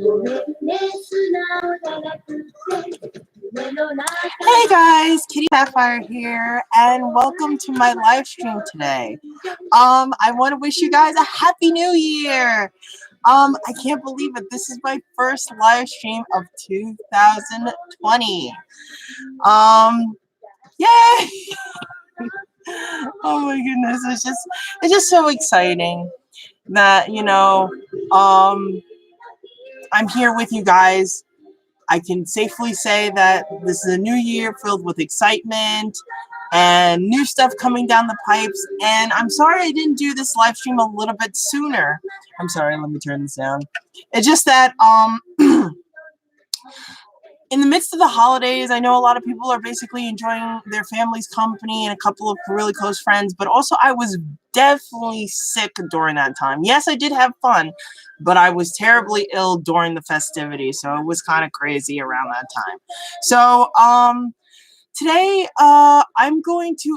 Hey guys, Kitty Sapphire here, and welcome to my live stream today. I want to wish you guys a happy new year. I can't believe it. This is my first live stream of 2020. Yay! Oh my goodness, it's just so exciting that, I'm here with you guys. I can safely say that this is a new year filled with excitement and new stuff coming down the pipes. And I'm sorry I didn't do this live stream a little bit sooner. I'm sorry, let me turn this down. It's just that in the midst of the holidays, I know a lot of people are basically enjoying their family's company and a couple of really close friends, but also I was definitely sick during that time. Yes, I did have fun, but I was terribly ill during the festivities, so it was kind of crazy around that time. So, today, I'm going to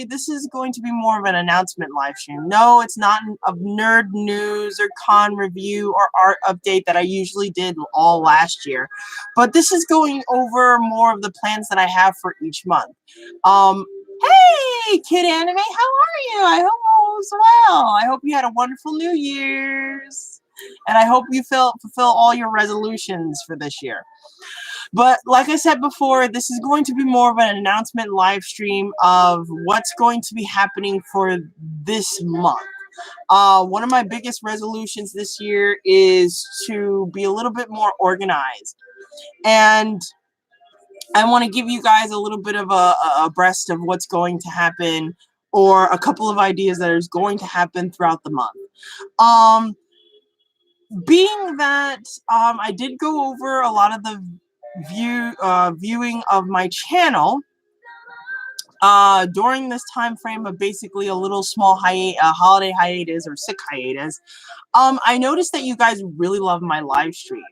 this is going to be more of an announcement live stream. No, it's not a nerd news or con review or art update that I usually did all last year. But this is going over more of the plans that I have for each month. Hey, Kid Anime, how are you? I hope all is well. I hope you had a wonderful New Year's. And I hope you fulfill all your resolutions for this year. But like I said before, this is going to be more of an announcement live stream of what's going to be happening for this month. One of my biggest resolutions this year is to be a little bit more organized. And I want to give you guys a little bit of a breast of what's going to happen, or a couple of ideas that is going to happen throughout the month. Being that I did go over a lot of the viewing of my channel during this time frame of basically a little small holiday hiatus or sick hiatus, I noticed that you guys really love my live stream.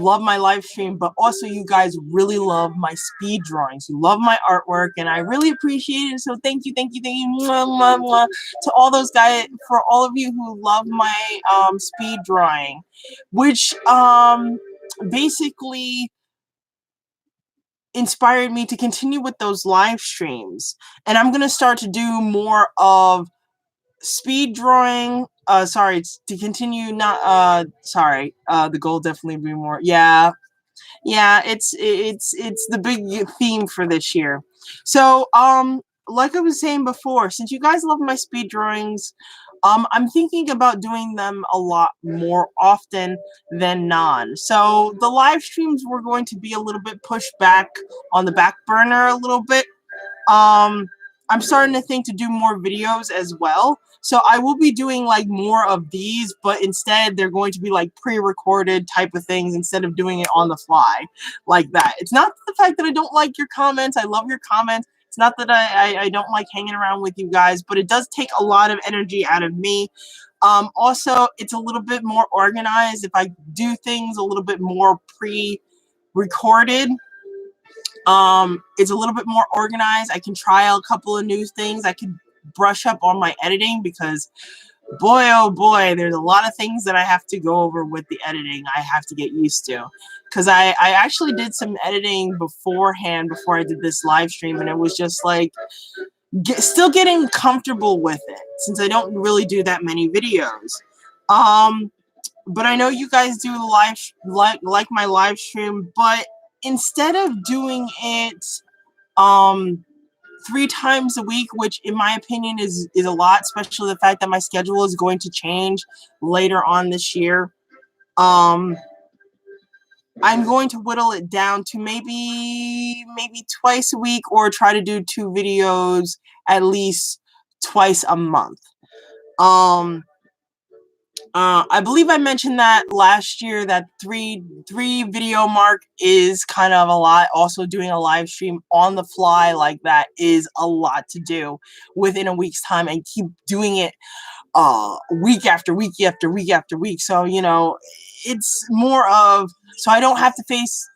But also you guys really love my speed drawings. You love my artwork, and I really appreciate it. So thank you, mwah, mwah, mwah, to all those guys, for all of you who love my speed drawing, which basically inspired me to continue with those live streams. And I'm gonna start to do more of speed drawing. To continue, the goal definitely be more. Yeah, it's the big theme for this year. So like I was saying before, since you guys love my speed drawings, I'm thinking about doing them a lot more often than not. So the live streams were going to be a little bit pushed back on the back burner a little bit. I'm starting to think to do more videos as well. So I will be doing like more of these, but instead they're going to be like pre-recorded type of things instead of doing it on the fly like that. It's not the fact that I don't like your comments. I love your comments. It's not that I don't like hanging around with you guys, but it does take a lot of energy out of me. Also, it's a little bit more organized if I do things a little bit more pre-recorded. It's a little bit more organized. I can try a couple of new things. I could brush up on my editing, because boy, oh boy, there's a lot of things that I have to go over with the editing. I have to get used to, because I actually did some editing beforehand before I did this live stream, and it was just like still getting comfortable with it, since I don't really do that many videos. But I know you guys do like my live stream, but instead of doing it 3 times a week, which in my opinion is a lot, especially the fact that my schedule is going to change later on this year, I'm going to whittle it down to maybe twice a week, or try to do 2 videos at least twice a month. I believe I mentioned that last year, that three video mark is kind of a lot. Also, doing a live stream on the fly like that is a lot to do within a week's time, and keep doing it week after week after week after week. So, you know, it's more of, so I don't face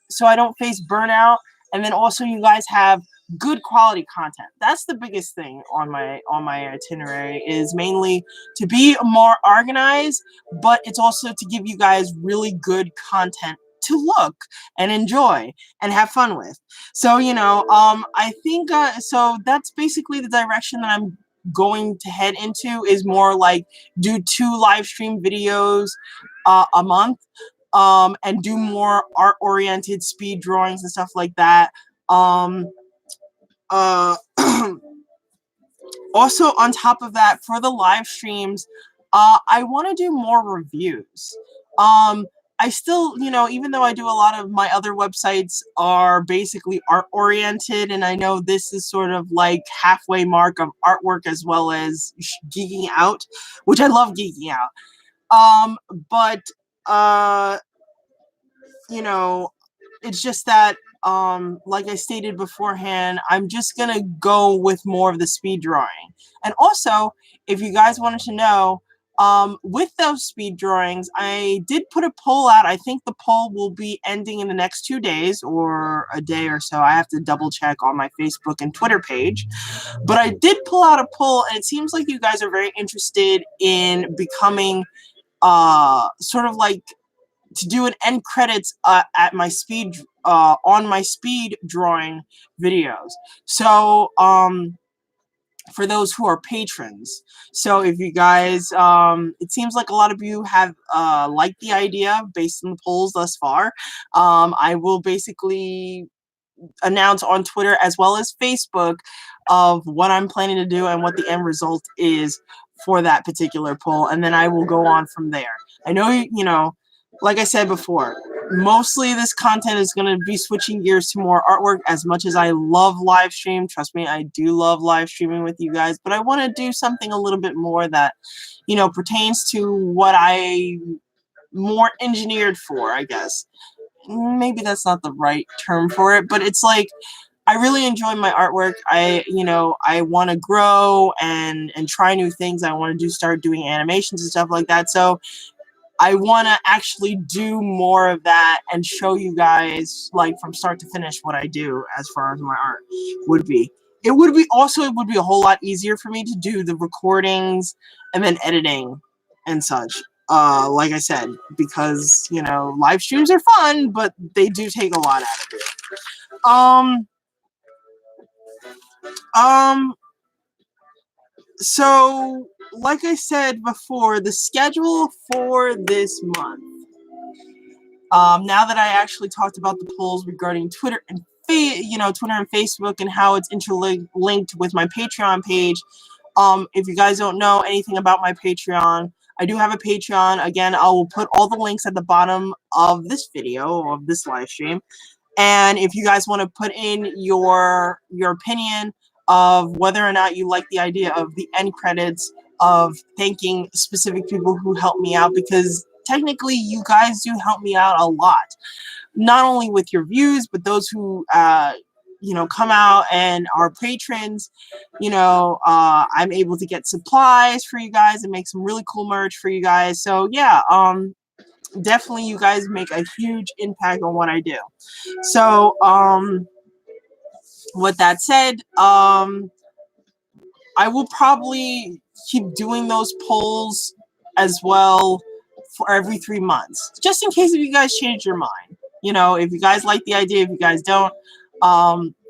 burnout, and then also you guys have good quality content. That's the biggest thing on my itinerary, is mainly to be more organized, but it's also to give you guys really good content to look and enjoy and have fun with. So, you know, I think so that's basically the direction that I'm going to head into, is more like do 2 live stream videos a month, and do more art oriented speed drawings and stuff like that. Uh Also, on top of that, for the live streams, I want to do more reviews. I still, you know, even though I do a lot of my other websites are basically art oriented, and I know this is sort of like halfway mark of artwork as well as geeking out, which I love geeking out. But uh, you know, it's just that, like I stated beforehand, I'm just gonna go with more of the speed drawing. And also, if you guys wanted to know, with those speed drawings, I did put a poll out. I think the poll will be ending in the next 2 days or a day or so. I have to double check on my Facebook and Twitter page. But I did pull out a poll, and it seems like you guys are very interested in becoming sort of like to do an end credits at my speed on my speed drawing videos. So for those who are patrons, so if you guys, it seems like a lot of you have liked the idea based on the polls thus far. I will basically announce on Twitter as well as Facebook of what I'm planning to do and what the end result is for that particular poll, and then I will go on from there. I know, you know, like I said before, mostly this content is going to be switching gears to more artwork. As much as I love live stream, trust me, I do love live streaming with you guys, but I want to do something a little bit more that, you know, pertains to what I more engineered for, I guess. Maybe that's not the right term for it, but it's like, I really enjoy my artwork. You know, I want to grow and try new things. I want to start doing animations and stuff like that. So I want to actually do more of that and show you guys, like, from start to finish what I do as far as my art would be. It would be a whole lot easier for me to do the recordings and then editing and such. Like I said, because, you know, live streams are fun, but they do take a lot out of it. So, like I said before, the schedule for this month, now that I actually talked about the polls regarding Twitter and Twitter and Facebook and how it's interlinked with my Patreon page. If you guys don't know anything about my Patreon, I do have a Patreon. Again, I will put all the links at the bottom of this video, of this live stream. And if you guys want to put in your opinion of whether or not you like the idea of the end credits, of thanking specific people who helped me out, because technically you guys do help me out a lot, not only with your views, but those who you know, come out and are patrons. You know, I'm able to get supplies for you guys and make some really cool merch for you guys. So yeah, definitely you guys make a huge impact on what I do. So with that said, I will probably keep doing those polls as well for every 3 months, just in case if you guys change your mind. You know, if you guys like the idea, if you guys don't,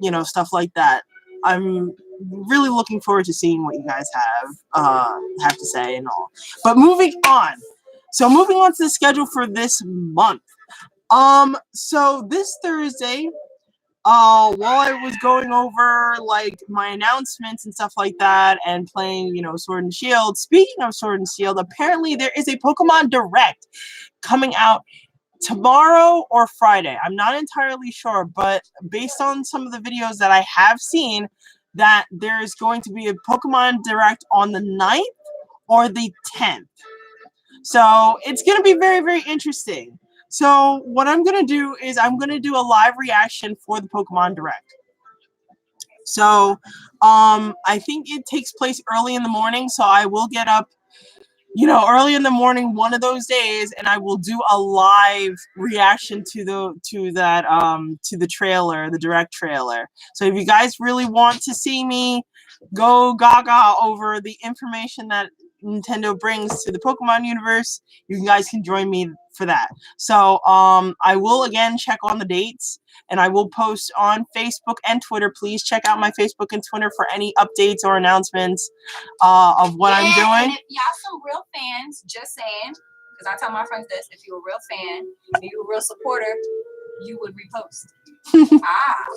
you know, stuff like that. I'm really looking forward to seeing what you guys have to say and all. But moving on. So moving on to the schedule for this month. So this Thursday, while I was going over like my announcements and stuff like that and playing, you know, Sword and Shield, speaking of Sword and Shield, apparently there is a Pokemon Direct coming out tomorrow or Friday. I'm not entirely sure, but based on some of the videos that I have seen, that there's going to be a Pokemon Direct on the 9th or the 10th. So it's going to be very, very interesting. So what I'm going to do is I'm going to do a live reaction for the Pokemon Direct. So I think it takes place early in the morning, so I will get up you know, early in the morning, one of those days, and I will do a live reaction to the trailer, the direct trailer. So if you guys really want to see me go gaga over the information that Nintendo brings to the Pokemon universe, you guys can join me for that. So I will again check on the dates, and I will post on Facebook and Twitter. Please check out my Facebook and Twitter for any updates or announcements of what I'm doing. And if y'all some real fans, just saying, because I tell my friends this, if you're a real fan, if you're a real supporter, you would repost. Try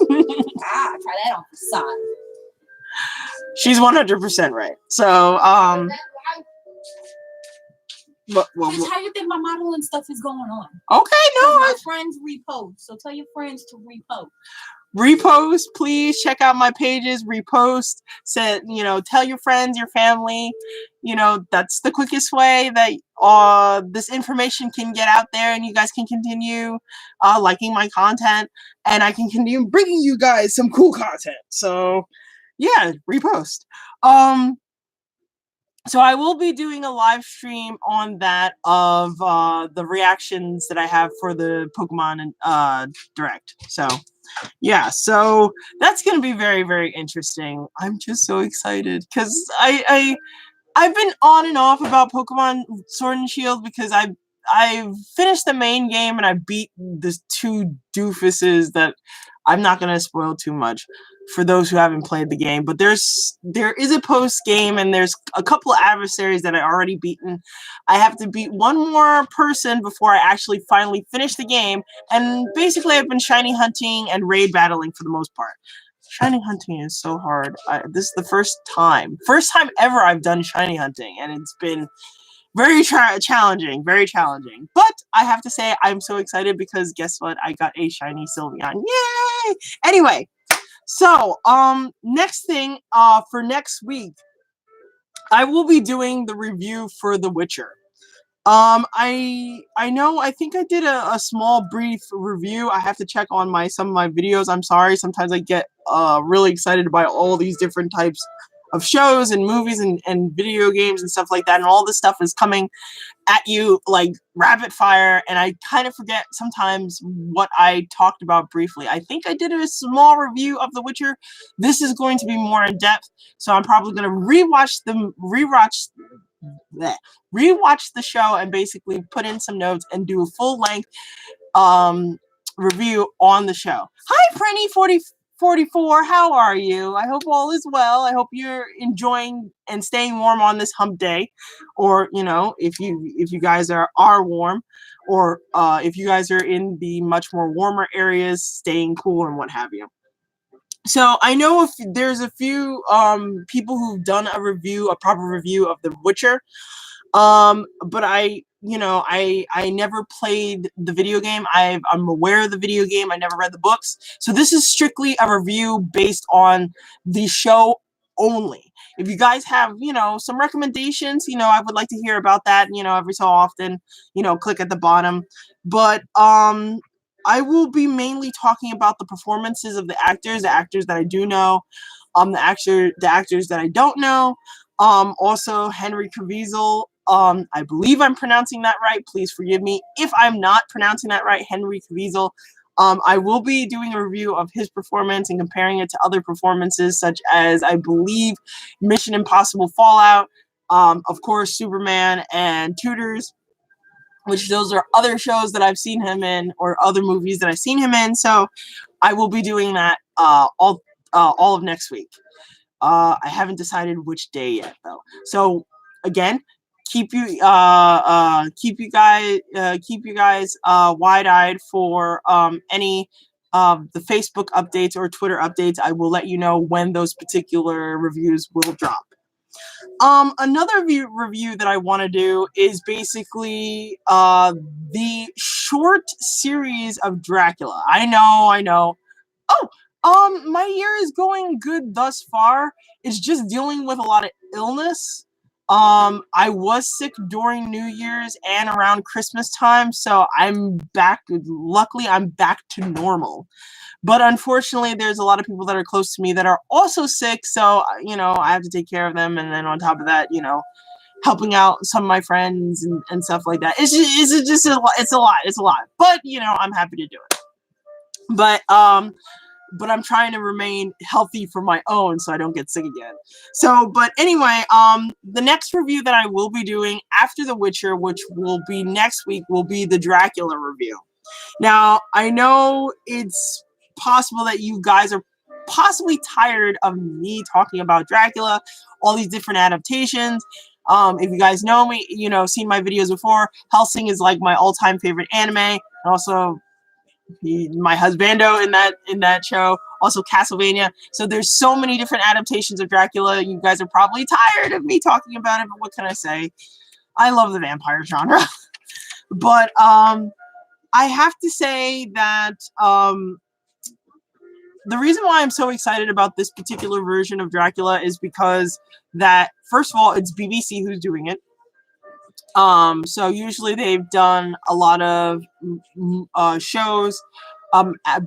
that on the side. She's 100% right. So, Just how you think my modeling stuff is going on? Okay, no. My friends repost, so tell your friends to repost. Repost, please check out my pages. Repost, said, you know, tell your friends, your family. You know, that's the quickest way that this information can get out there, and you guys can continue liking my content, and I can continue bringing you guys some cool content. So, yeah, repost. So I will be doing a live stream on that of the reactions that I have for the Pokemon Direct. So, yeah, so that's going to be very, very interesting. I'm just so excited because I've been on and off about Pokemon Sword and Shield because I finished the main game and I beat the two doofuses that I'm not going to spoil too much for those who haven't played the game. But there is a post game, and there's a couple of adversaries that I already beaten. I have to beat one more person before I actually finally finish the game. And basically, I've been shiny hunting and raid battling for the most part. Shiny hunting is so hard. This is the first time ever I've done shiny hunting, and it's been very challenging, very challenging. But I have to say, I'm so excited because guess what? I got a shiny Sylveon. Yay! Anyway, so next thing for next week, I will be doing the review for The Witcher. I know, I think I did a small brief review. I have to check on some of my videos. I'm sorry, sometimes I get really excited by all these different types of shows and movies and video games and stuff like that, and all this stuff is coming at you like rapid fire, and I kind of forget sometimes what I talked about briefly. I think I did a small review of The Witcher. This is going to be more in depth, so I'm probably going to rewatch the show and basically put in some notes and do a full length review on the show. Hi, Prenny44, how are you? I hope all is well. I hope you're enjoying and staying warm on this hump day, or you know, if you guys are warm, or if you guys are in the much more warmer areas, staying cool and what have you. So I know if there's a few people who've done a proper review of The Witcher. But I never played the video game. I'm aware of the video game. I never read the books. So this is strictly a review based on the show only. If you guys have, some recommendations, I would like to hear about that, every so often, click at the bottom. But, I will be mainly talking about the performances of the actors that I do know, the actors that I don't know. Also Henry Cavill. I believe I'm pronouncing that right. Please forgive me if I'm not pronouncing that right. Henry Cavill. I will be doing a review of his performance and comparing it to other performances, such as, I believe, Mission Impossible Fallout, of course, Superman and Tudors, which those are other shows that I've seen him in, or other movies that I've seen him in. So I will be doing that all of next week. I haven't decided which day yet, though. So again, keep you guys wide-eyed for any of the Facebook updates or Twitter updates. I will let you know when those particular reviews will drop. Another review that I want to do is basically the short series of Dracula. I know. Oh, my year is going good thus far. It's just dealing with a lot of illness. I was sick during New Year's and around Christmas time, so I'm back. Luckily, I'm back to normal. But unfortunately, there's a lot of people that are close to me that are also sick, so, I have to take care of them. And then on top of that, helping out some of my friends and stuff like that. It's a lot. But you know, I'm happy to do it. But I'm trying to remain healthy for my own so I don't get sick again. So, but anyway, the next review that I will be doing after The Witcher, which will be next week, will be the Dracula review. Now, I know it's possible that you guys are possibly tired of me talking about Dracula, all these different adaptations. If you guys know me, you know, seen my videos before, Hellsing is like my all-time favorite anime, and also my husbando in that show, also Castlevania. So there's so many different adaptations of Dracula. You guys are probably tired of me talking about it, but what can I say? I love the vampire genre. But I have to say that the reason why I'm so excited about this particular version of Dracula is because that, first of all, it's BBC who's doing it. So usually they've done a lot of shows,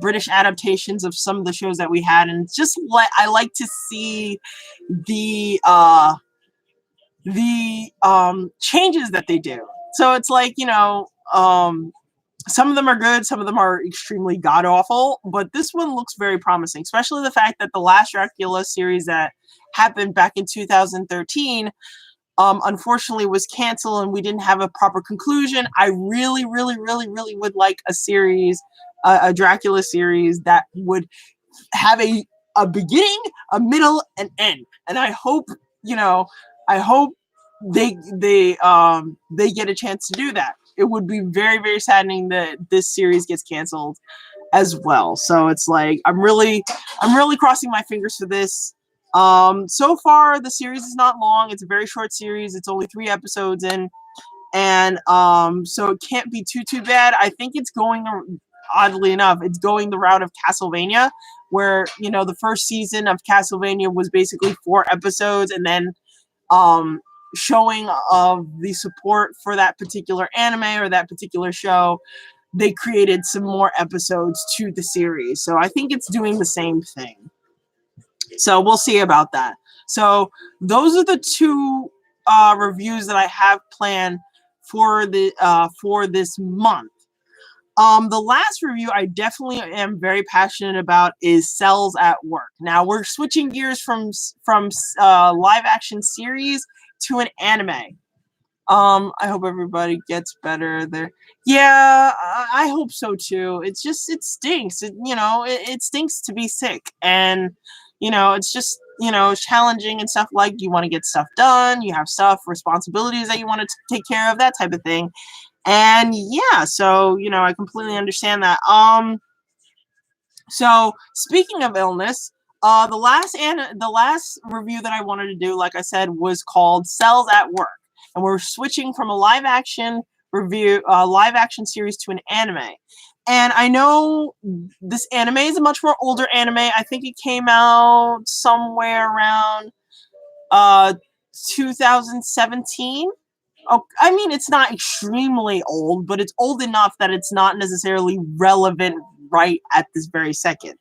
British adaptations of some of the shows that we had, and it's just I like to see the changes that they do. So it's like, you know, some of them are good, some of them are extremely god awful, but this one looks very promising, especially the fact that the last Dracula series that happened back in 2013 unfortunately was canceled and we didn't have a proper conclusion. I really would like a series, a Dracula series that would have a beginning, a middle, and end. And I hope, you know, they get a chance to do that. It would be very saddening that this series gets canceled as well. So it's like I'm really crossing my fingers for this. So far the series is not long. It's a very short series. It's only 3 episodes in, and so it can't be too bad. I think it's going, oddly enough, it's going the route of Castlevania, where, you know, the first season of Castlevania was basically 4 episodes, and then showing of the support for that particular anime or that particular show, they created some more episodes to the series. So I think it's doing the same thing. So we'll see about that. So those are the 2 reviews that I have planned for this month. The last review I definitely am very passionate about is Cells at Work. Now we're switching gears from live action series to an anime. I hope everybody gets better there. Yeah, I hope so too. It's just, it stinks. It stinks to be sick, and you know, it's just, you know, challenging and stuff. Like, you want to get stuff done, you have stuff, responsibilities that you want to take care of, that type of thing. And yeah, so, you know, I completely understand that. So speaking of illness, the last review that I wanted to do, like I said, was called Cells at Work, and we're switching from a live action series to an anime. And I know this anime is a much more older anime. I think it came out somewhere around 2017. Oh, I mean, it's not extremely old, but it's old enough that it's not necessarily relevant right at this very second.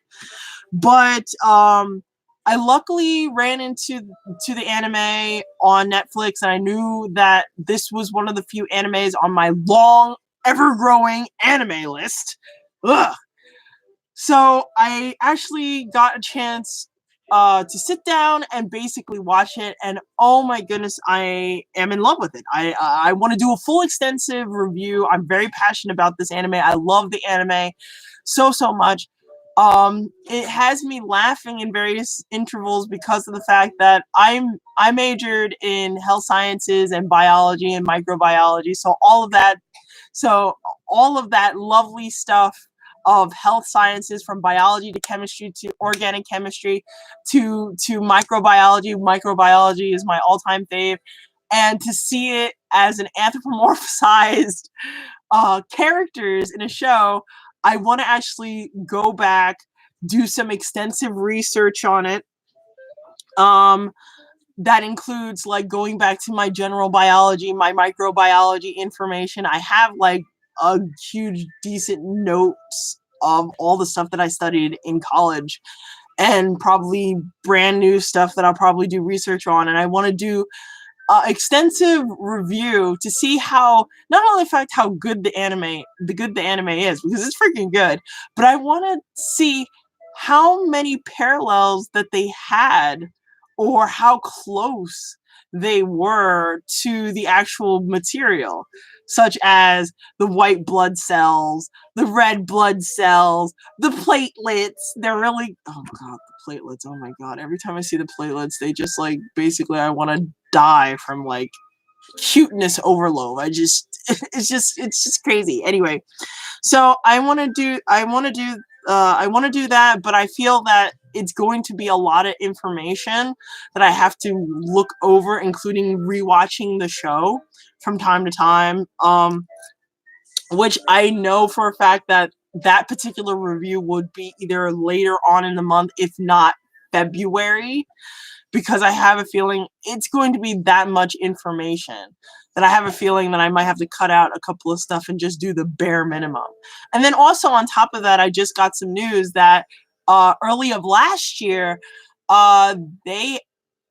But I luckily ran into the anime on Netflix, and I knew that this was one of the few animes on my long, ever-growing anime list. Ugh. So I actually got a chance to sit down and basically watch it, and oh my goodness, I am in love with it. I want to do a full extensive review. I'm very passionate about this anime. I love the anime so much. It has me laughing in various intervals because of the fact that I majored in health sciences and biology and microbiology, so all of that lovely stuff of health sciences, from biology to chemistry to organic chemistry to microbiology. Microbiology is my all-time fave, and to see it as an anthropomorphized characters in a show, I want to actually go back, do some extensive research on it. That includes like going back to my general biology, my microbiology information. I have like a huge decent notes of all the stuff that I studied in college, and probably brand new stuff that I'll probably do research on. And I want to do extensive review to see how, not only the fact how good the anime is, because it's freaking good, but I want to see how many parallels that they had, or how close they were to the actual material, such as the white blood cells, the red blood cells, the platelets. They're really, oh god, the platelets, oh my god. Every time I see the platelets, they just like, basically I want to die from like cuteness overload. It's just crazy. Anyway, so I want to do that, but I feel that it's going to be a lot of information that I have to look over, including rewatching the show from time to time. Which I know for a fact that that particular review would be either later on in the month, if not February, because I have a feeling it's going to be that much information that I have a feeling that I might have to cut out a couple of stuff and just do the bare minimum. And then also on top of that, I just got some news that early of last year, they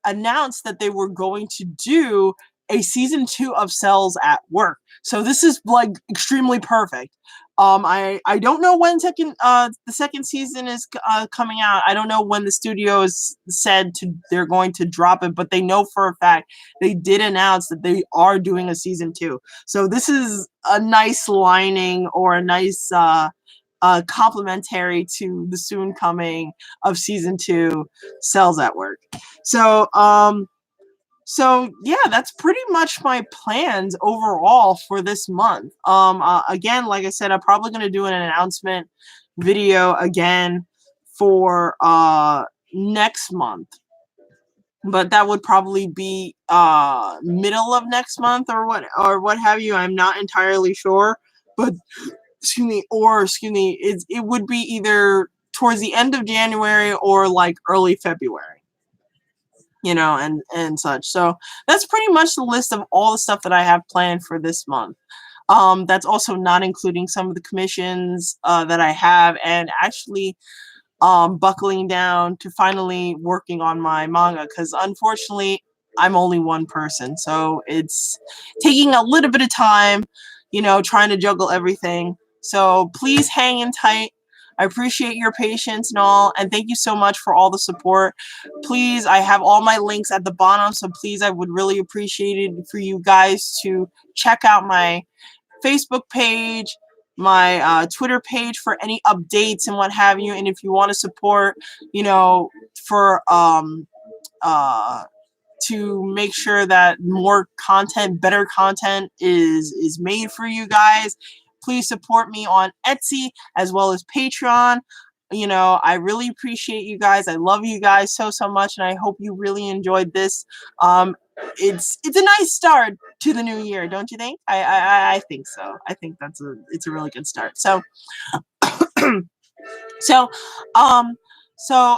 announced that they were going to do a season 2 of Cells at Work. So this is like extremely perfect. I don't know when the second season is coming out. I don't know when the studio has said they're going to drop it, but they know for a fact they did announce that they are doing a season 2. So this is a nice lining, or a nice complimentary to the soon coming of season 2 Cells at Work. So yeah, that's pretty much my plans overall for this month. Again, like I said, I'm probably going to do an announcement video again for next month, but that would probably be middle of next month, or what have you. I'm not entirely sure, but excuse me, it would be either towards the end of January or like early February, and such. So that's pretty much the list of all the stuff that I have planned for this month. That's also not including some of the commissions that I have, and actually buckling down to finally working on my manga, because unfortunately I'm only one person, so it's taking a little bit of time, trying to juggle everything. So please hang in tight. I appreciate your patience and all, and thank you so much for all the support. Please, I have all my links at the bottom, so please, I would really appreciate it for you guys to check out my Facebook page, my Twitter page for any updates and what have you. And if you want to support, for to make sure that more content, better content is made for you guys, please support me on Etsy as well as Patreon. I really appreciate you guys. I love you guys so much, and I hope you really enjoyed this. It's a nice start to the new year, don't you think? I think so. I think it's a really good start. So so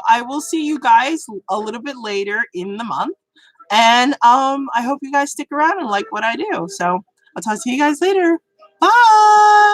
I will see you guys a little bit later in the month, and I hope you guys stick around and like what I do. So I'll talk to you guys later. Bye.